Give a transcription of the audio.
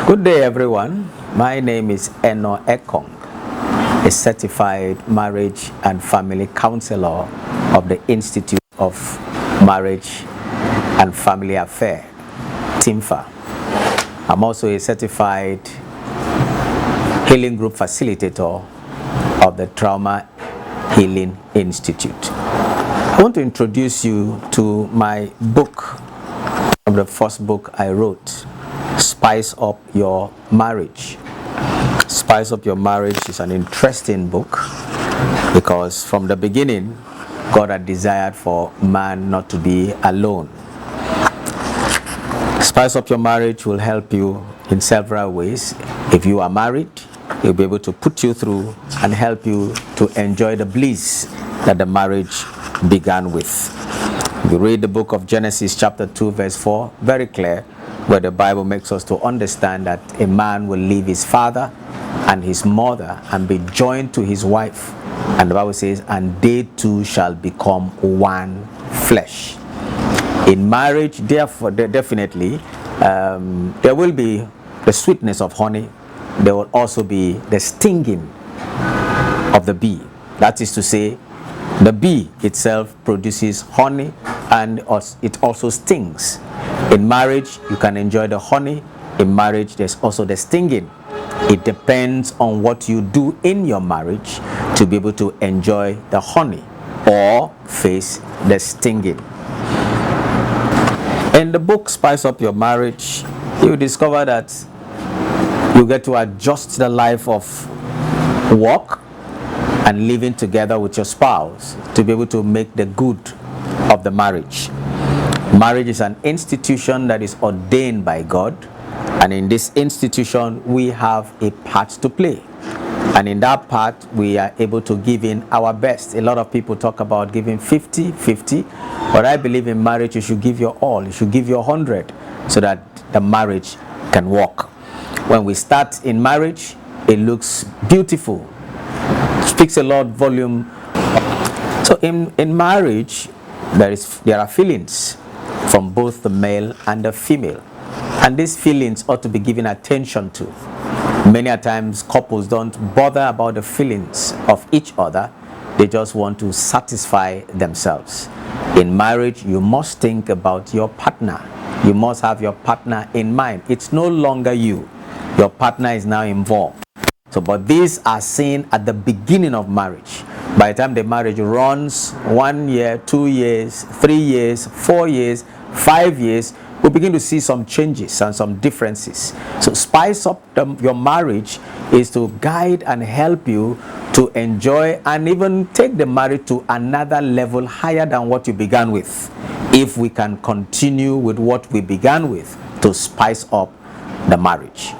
Good day, everyone. My name is Eno Ekong, a certified marriage and family counselor of the Institute of Marriage and Family Affairs, TIMFA. I'm also a certified healing group facilitator of the Trauma Healing Institute. I want to introduce you to my book, the first book I wrote, Spice Up Your Marriage. Spice Up Your Marriage is an interesting book because from the beginning, God had desired for man not to be alone. Spice Up Your Marriage will help you in several ways. If you are married, it'll be able to put you through and help you to enjoy the bliss that the marriage began with. If you read the book of Genesis chapter 2 verse 4, very clear, where the Bible makes us to understand that a man will leave his father and his mother and be joined to his wife. And the Bible says, and they two shall become one flesh. In marriage, therefore, definitely, there will be the sweetness of honey. There will also be the stinging of the bee. That is to say, the bee itself produces honey and it also stings. In marriage, you can enjoy the honey. In marriage, there's also the stinging. It depends on what you do in your marriage to be able to enjoy the honey or face the stinging. In the book Spice Up Your Marriage, you discover that you get to adjust the life of work and living together with your spouse to be able to make the good of the marriage. Marriage is an institution that is ordained by God, and in this institution we have a part to play, and in that part we are able to give in our best. A lot of people talk about giving 50-50, but I believe in marriage you should give your all, you should give your 100 so that the marriage can work. When we start in marriage, it looks beautiful, speaks a lot volume. So in marriage there are feelings from both the male and the female, and these feelings ought to be given attention to. Many a times couples don't bother about the feelings of each other, they just want to satisfy themselves. In marriage, you must think about your partner. You must have your partner in mind. It's no longer you, your partner is now involved. So, but these are seen at the beginning of marriage. By the time the marriage runs 1 year, 2 years, 3 years, 4 years, 5 years, we begin to see some changes and some differences. So spice up your marriage is to guide and help you to enjoy and even take the marriage to another level higher than what you began with. If we can continue with what we began with to spice up the marriage.